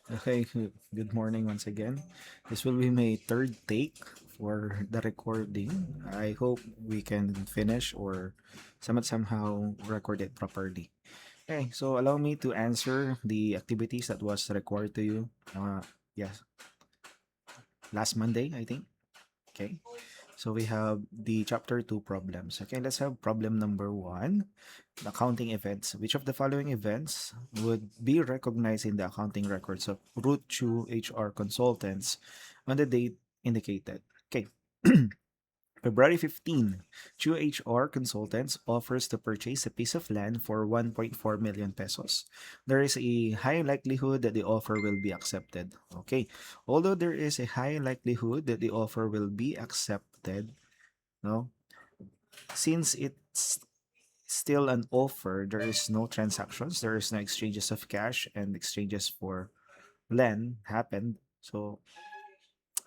Okay, good morning once again. This will be my third take for the recording. I hope we can finish or somehow record it properly. Okay, so allow me to answer the activities that was required to you. Yes, last Monday, I think. Okay, so we have the chapter 2 problems. Okay, let's have problem number 1, the accounting events. Which of the following events would be recognized in the accounting records of Root 2 HR consultants on the date indicated? Okay. February 15, Chu HR Consultants offers to purchase a piece of land for 1.4 million pesos. There is a high likelihood that the offer will be accepted. Okay. Although there is a high likelihood that the offer will be accepted, no, since it's still an offer, there is no transactions, there is no exchanges of cash and exchanges for land happened. So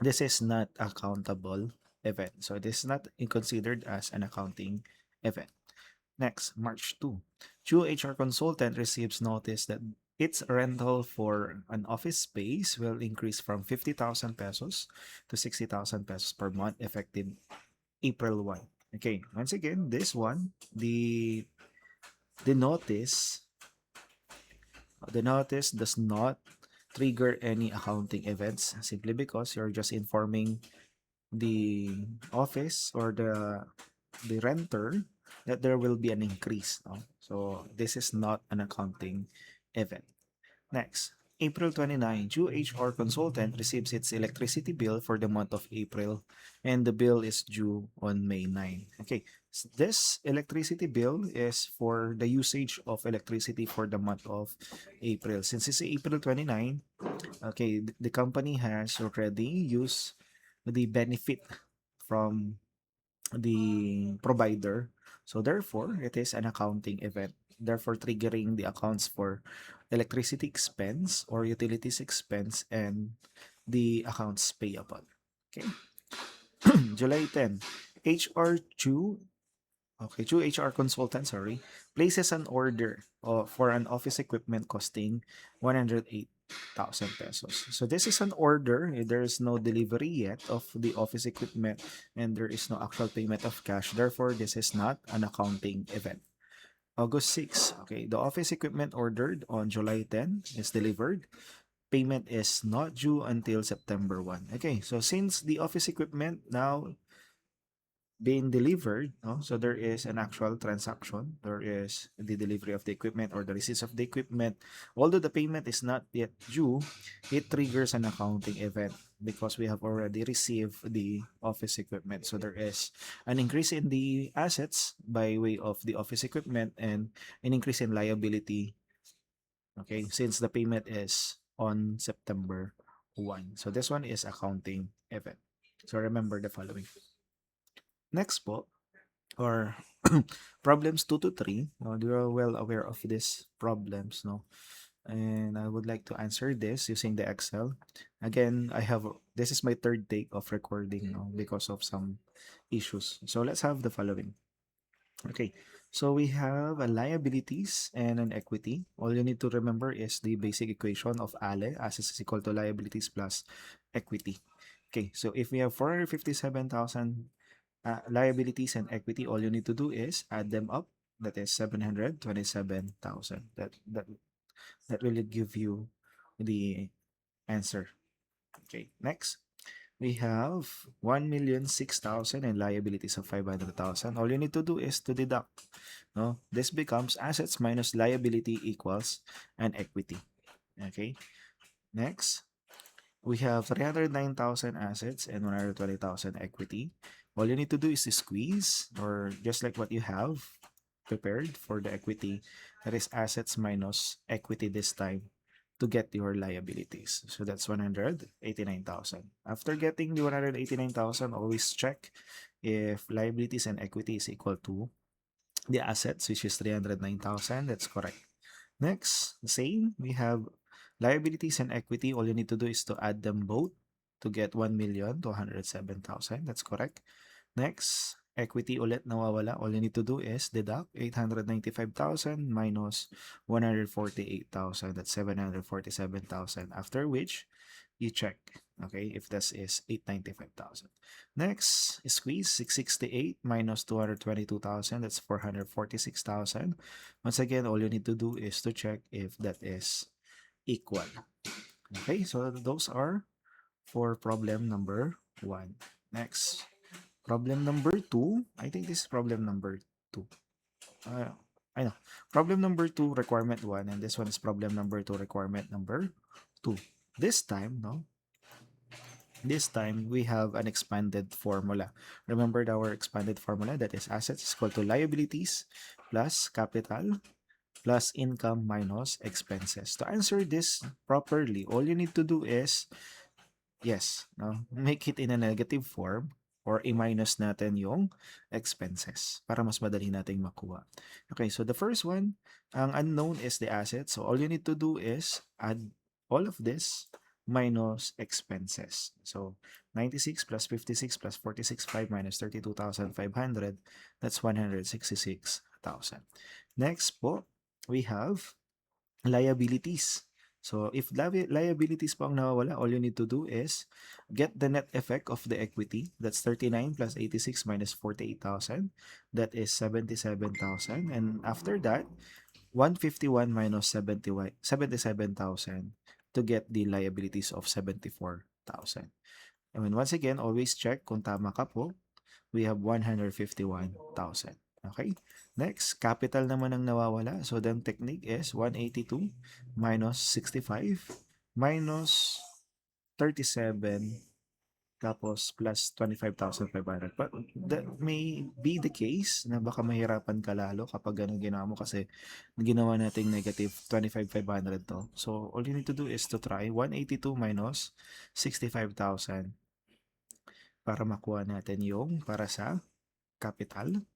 this is not accountable event. So this is not considered as an accounting event. Next, March 2. True HR consultant receives notice that its rental for an office space will increase from 50,000 pesos to 60,000 pesos per month effective April 1. Okay, once again, this one, the notice the notice does not trigger any accounting events simply because you're just informing the office or the renter that there will be an increase. No? So this is not an accounting event. Next, April 29, Due HR consultant receives its electricity bill for the month of April, and the bill is due on May 9. Okay, this electricity bill is for the usage of electricity for the month of April. Since it's April 29, okay, the company has already used the benefit from the provider. So therefore, it is an accounting event. Therefore, triggering the accounts for electricity expense or utilities expense and the accounts payable. Okay. July 10, HR2 Okay, True HR consultant, sorry, places an order for an office equipment costing 108,000 pesos. So this is an order. There is no delivery yet of the office equipment and there is no actual payment of cash. Therefore, this is not an accounting event. August 6, okay, the office equipment ordered on July 10 is delivered. Payment is not due until September 1. Okay, so since the office equipment now being delivered, no? So there is an actual transaction. There is the delivery of the equipment or the receipts of the equipment. Although the payment is not yet due, it triggers an accounting event because we have already received the office equipment. So there is an increase in the assets by way of the office equipment and an increase in liability, okay, since the payment is on September 1. So this one is accounting event. So remember the following. Next po, or problems 2 to 3. You're well aware of these problems, no? And I would like to answer this using the Excel. Again, this is my third take of recording, no, because of some issues. So let's have the following. Okay, so we have a liabilities and an equity. All you need to remember is the basic equation of ALE, assets is equal to liabilities plus equity. Okay, so if we have 457,000 liabilities and equity, all you need to do is add them up. That is 727,000. That will give you the answer. Okay, next. We have 1,006,000 and liabilities of 500,000. All you need to do is to deduct. No? This becomes assets minus liability equals an equity. Okay. Next, we have 309,000 assets and 120,000 equity. All you need to do is to squeeze, or just like what you have prepared for the equity, that is assets minus equity this time to get your liabilities. So that's 189,000. After getting the 189,000, always check if liabilities and equity is equal to the assets, which is 309,000. That's correct. Next, same, we have liabilities and equity. All you need to do is to add them both to get 1,207,000. That's correct. Next, equity ulit nawawala. All you need to do is deduct 895,000 minus 148,000. That's 747,000. After which, you check, okay, if this is 895,000. Next, squeeze 668 minus 222,000. That's 446,000. Once again, all you need to do is to check if that is equal. Okay, so those are for problem number 1. Next, problem number 2. I think this is problem number 2. I know. Problem number 2, requirement 1, and this one is problem number 2, requirement number 2. This time, we have an expanded formula. Remember our expanded formula, that is assets is equal to liabilities plus capital plus income minus expenses. To answer this properly, all you need to do is, make it in a negative form or i-minus natin yung expenses para mas madali nating makuha. Okay, so the first one, ang unknown is the asset. So all you need to do is add all of this minus expenses. So 96 plus 56 plus 46,500 minus 32,500, that's 166,000. Next po, we have liabilities. So if liabilities po ang nawawala, all you need to do is get the net effect of the equity. That's 39 plus 86 minus 48,000. That is 77,000. And after that, 151 minus 77,000 to get the liabilities of 74,000. And once again, always check kung tama ka po. We have 151,000. Okay? Next, capital naman ang nawawala. So, the technique is 182 minus 65 minus 37 tapos plus 25,500. But that may be the case na baka mahirapan ka lalo kapag ganun ginawa mo kasi ginawa nating negative 25,500 to. So, all you need to do is to try 182 minus 65,000 para makuha natin yung para sa capital.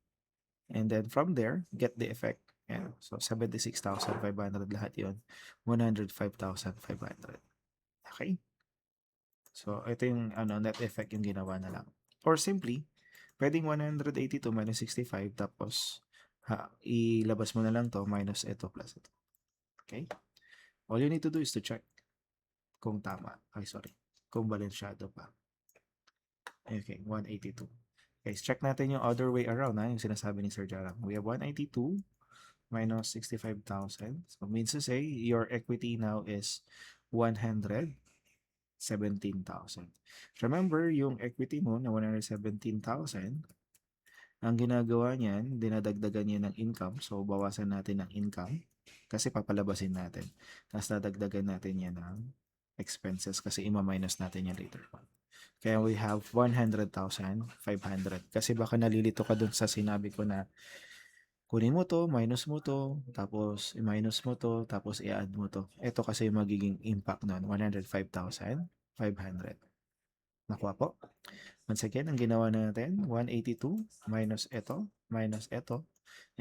And then from there, get the effect. Yeah. So 76,500 lahat yun. 105,500. Okay? So ito yung net effect yung ginawa na lang. Or simply, pwedeng 182 minus 65 tapos ilabas mo na lang to minus ito plus ito. Okay? All you need to do is to check kung tama. Kung balansyado pa. Okay, 182. Okay, check natin yung other way around, yung sinasabi ni Sir Jarang. We have 182 minus 65,000. So, means to say, your equity now is 117,000. Remember, yung equity mo na 117,000, ang ginagawa niyan, dinadagdagan niya ng income. So, bawasan natin ng income kasi papalabasin natin. Tapos, dadagdagan natin yan ng expenses kasi ima-minus natin yan later on. Kaya we have 100,500. Kasi baka nalilito ka dun sa sinabi ko na kunin mo to, minus mo to, tapos i-minus mo to, tapos i-add mo to. Ito kasi yung magiging impact nun, 105,500. Nakuha po? Once again, ang ginawa natin, 182 minus ito,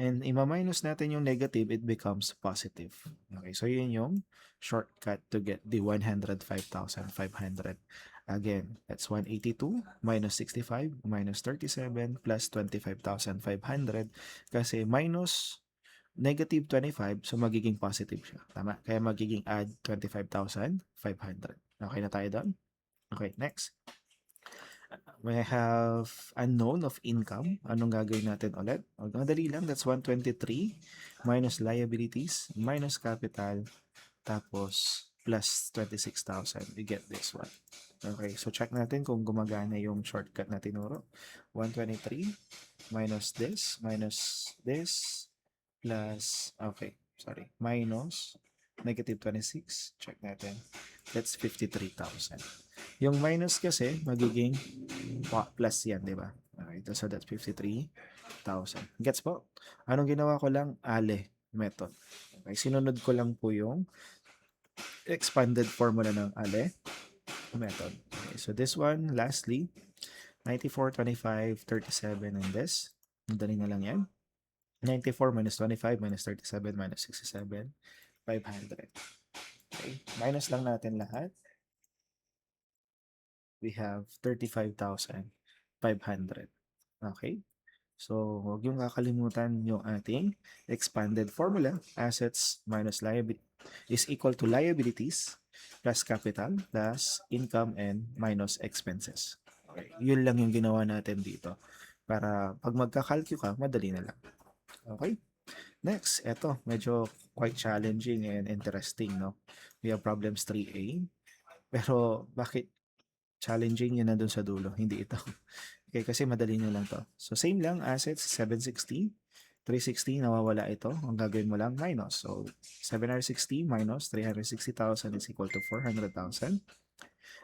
and ima-minus natin yung negative, it becomes positive. Okay, so yun yung shortcut to get the 105,500. Again, that's 182 minus 65 minus 37 plus 25,500 kasi minus negative 25, so magiging positive siya. Tama? Kaya magiging add 25,500. Okay na tayo doon? Okay, next. We have unknown of income. Anong gagawin natin ulit? Madali lang, that's 123 minus liabilities minus capital tapos plus 26,000. We get this one. Okay, so check natin kung gumagana yung shortcut na tinuro. 123 minus this plus, minus negative 26. Check natin. That's 53,000. Yung minus kasi, magiging plus yan, di ba? Okay, so that's 53,000. Gets po? Anong ginawa ko lang? Method. Okay, sinunod ko lang po yung expanded formula ng method. Okay, so this one, lastly, 94, 25, 37, and this. Madali na lang yan. 94 minus 25 minus 37 minus 67, 500. Okay, minus lang natin lahat. We have 35,500. Okay? So, huwag yung kakalimutan yung ating expanded formula. Assets minus liability is equal to liabilities plus capital plus income and minus expenses. Okay. Yun lang yung ginawa natin dito. Para pag magkakalkyo ka, madali na lang. Okay? Next, eto, medyo quite challenging and interesting, no? We have problems 3A. Pero bakit challenging yun nandun sa dulo, hindi ito. Okay, kasi madali nyo lang to. So, same lang, assets, 760. 360, nawawala ito. Ang gagawin mo lang, minus. So, 760 minus 360,000 is equal to 400,000.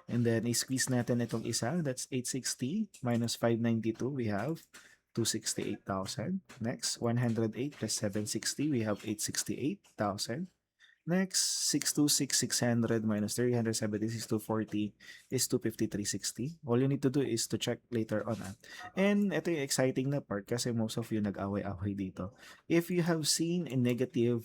And then, i-squeeze natin itong isa. That's 860 minus 592. We have 268,000. Next, 108 plus 760. We have 868,000. Next, 626,600 minus 376, 240 is 253,60. All you need to do is to check later on. And ito yung exciting na part kasi most of you nag-away-away dito. If you have seen a negative,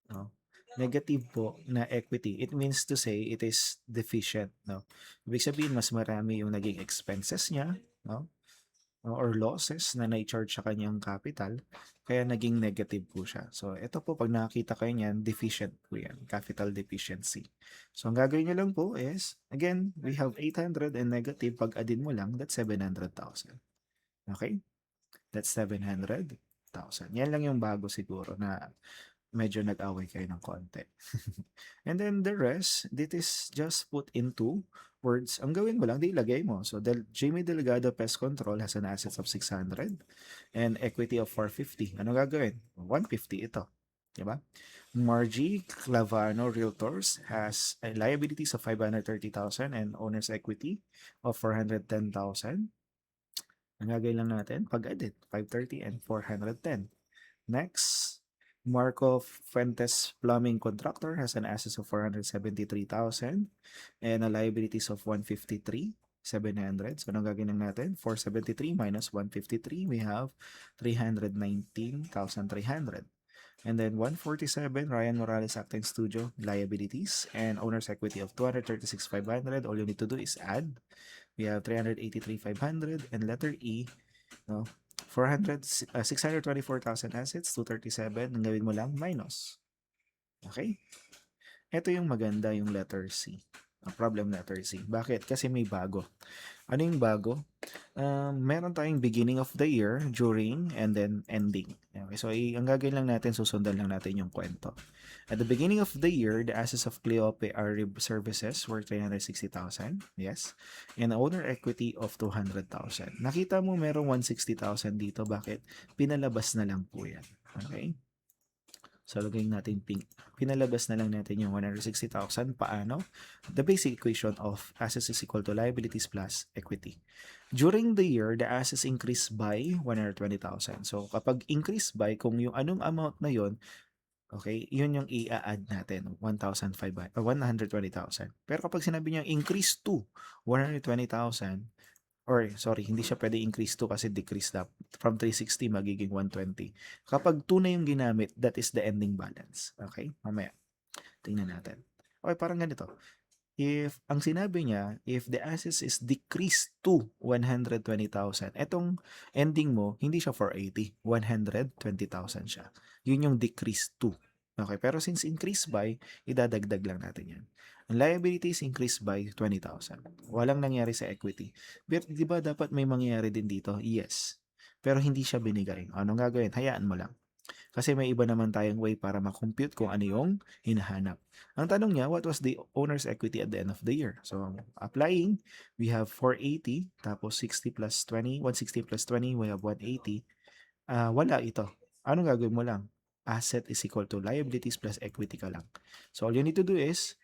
no, negative po na equity, it means to say it is deficient. No? Ibig sabihin, mas marami yung naging expenses niya, no? Or losses na na-charge sa kanyang capital, kaya naging negative po siya. So, ito po, pag nakakita kayo niyan, deficient po yan, capital deficiency. So, ang gagawin nyo lang po is, again, we have 800 and negative, pag adin mo lang, that's 700,000. Okay? That's 700,000. Yan lang yung bago siguro na medyo nag-away kayo ng konti. And then the rest, this is just put into words. Ang gawin mo lang, di ilagay mo. So, Jamie Delgado Pest Control has an assets of 600 and equity of 450. Ano gagawin? 150 ito. Diba? Margie Clavano Realtors has liabilities of 530,000 and owner's equity of 410,000. Ang gagawin lang natin, pag-edit, 530 and 410. Next, Marco Fuentes Plumbing Contractor has an assets of 473,000 and a liabilities of 153,700. So, anong gagawin natin? 473 minus 153, we have 319,300. And then 147, Ryan Morales Acting Studio, liabilities and owner's equity of 236,500. All you need to do is add. We have 383,500 and letter E, no? 624,000 assets, 237, ang gawin mo lang, minus. Okay? Ito yung maganda, yung letter C. Problem letter C. Bakit? Kasi may bago. Ano yung bago? Meron tayong beginning of the year, during, and then ending. Okay, so ang gagawin lang natin, susundan lang natin yung kwento. At the beginning of the year, the assets of Cleope are services were 360,000. Yes. And owner equity of 200,000. Nakita mo merong 160,000 dito. Bakit? Pinalabas na lang po yan. Okay? So, lagay natin pink. Pinalabas na lang natin yung 160,000. Paano? The basic equation of assets is equal to liabilities plus equity. During the year, the assets increase by 120,000. So, kapag increase by, kung yung anong amount na yon, okay, yun yung i-add natin, 1,500 or 120,000. Pero kapag sinabi niya increase to 120,000, or sorry, hindi siya pwede increase to kasi decrease na. From 360 magiging 120. Kapag 2 na yung ginamit, that is the ending balance. Okay? Mamaya, tingnan natin. Okay, parang ganito. If, ang sinabi niya, if the assets is decreased to 120,000, etong ending mo, hindi siya 480, 120,000 siya. Yun yung decrease to. Okay, pero since increase by, idadagdag lang natin yan. Ang liabilities increased by 20,000. Walang nangyari sa equity. Pero di ba dapat may mangyayari din dito? Yes. Pero hindi siya binigay. Anong gagawin? Hayaan mo lang. Kasi may iba naman tayong way para makompute kung ano yung hinahanap. Ang tanong niya, what was the owner's equity at the end of the year? So, applying, we have 480, tapos 60 plus 20, 160 plus 20, we have 180. Wala ito. Anong gagawin mo lang? Asset is equal to liabilities plus equity ka lang. So, all you need to do is,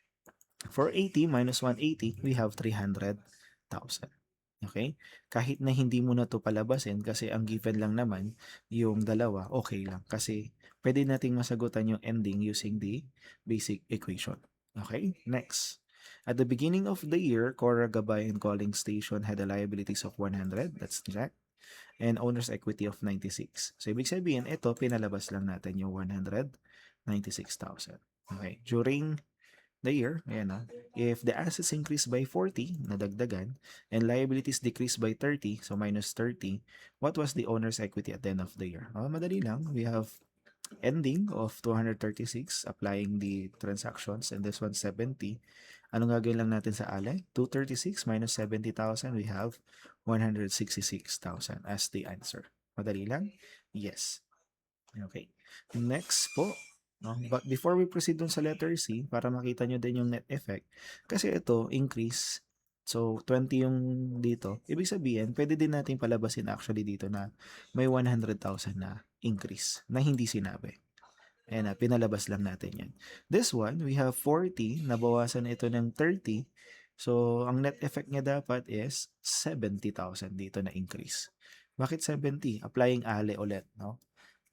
480 minus 180, we have 300,000. Okay? Kahit na hindi mo na to palabasin kasi ang given lang naman yung dalawa, okay lang. Kasi pwede nating masagutan yung ending using the basic equation. Okay? Next. At the beginning of the year, Cora Gabay and Calling Station had a liabilities of 100. That's check. And owner's equity of 96. So, ibig sabihin, ito, pinalabas lang natin yung 196,000. Okay. During the year, ayan na, if the assets increase by 40, nadagdagan, and liabilities decrease by 30, so minus 30, what was the owner's equity at the end of the year? Madali lang. We have ending of 236, applying the transactions, and this one 70. Anong gagawin lang natin sa alay? 236 minus 70,000, we have 166,000 as the answer. Madali lang? Yes. Okay. Next po. No? But before we proceed dun sa letter C, para makita nyo din yung net effect, kasi ito, increase. So, 20 yung dito. Ibig sabihin, pwede din natin palabasin actually dito na may 100,000 na increase na hindi sinabi. Ayan na, pinalabas lang natin yan. This one, we have 40, nabawasan ito ng 30. So, ang net effect niya dapat is 70,000 dito na increase. Bakit 70? Applying ale ulit, no?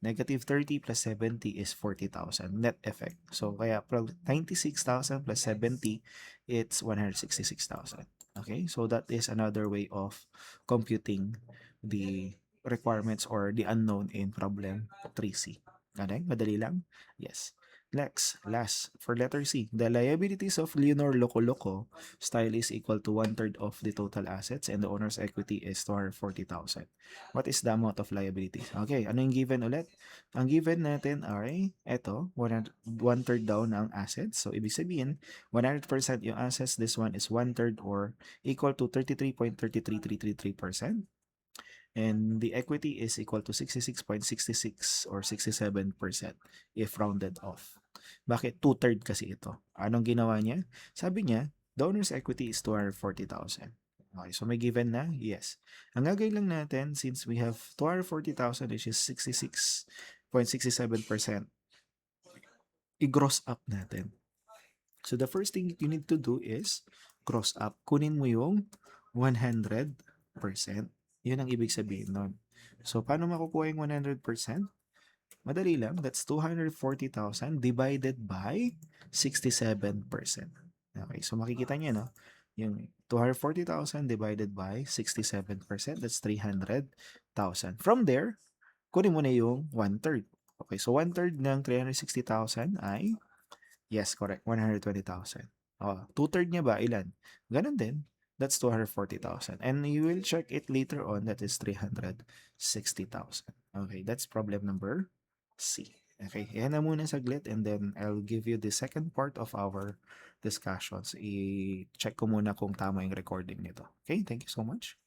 Negative 30 plus 70 is 40,000 net effect. So, kaya 96,000 plus 70, it's 166,000. Okay, so that is another way of computing the requirements or the unknown in problem 3C. Okay, madali lang? Yes. Next, last, for letter C, the liabilities of Leonor Loco Loco style is equal to 1/3 of the total assets and the owner's equity is 240,000. What is the amount of liabilities? Okay, ano yung given ulit? Ang given natin ay, eto, 1/3 daw ng assets. So, ibig sabihin, 100% yung assets, this one is 1/3 or equal to 33.33333%. And the equity is equal to 66.66 or 67% if rounded off. Bakit? 2/3 kasi ito. Anong ginawa niya? Sabi niya, the owner's equity is 240,000. Okay, so may given na? Yes. Ang gagawin lang natin, since we have 240,000 which is 66.67%, i-gross up natin. So the first thing you need to do is gross up. Kunin mo yung 100%. Yun ang ibig sabihin nun. So, paano makukuha yung 100%? Madali lang. That's 240,000 divided by 67%. Okay, so makikita niyo, no? Yung 240,000 divided by 67%, that's 300,000. From there, kunin mo na yung 1/3. Okay, so 1/3 ng 360,000 ay, yes, correct, 120,000. 2/3 niya ba, ilan? Ganon din. That's 240,000. And you will check it later on, that is 360,000. Okay, that's problem number C. Okay, yan na muna saglit and then I'll give you the second part of our discussions. I-check ko muna kung tama yung recording nito. Okay, thank you so much.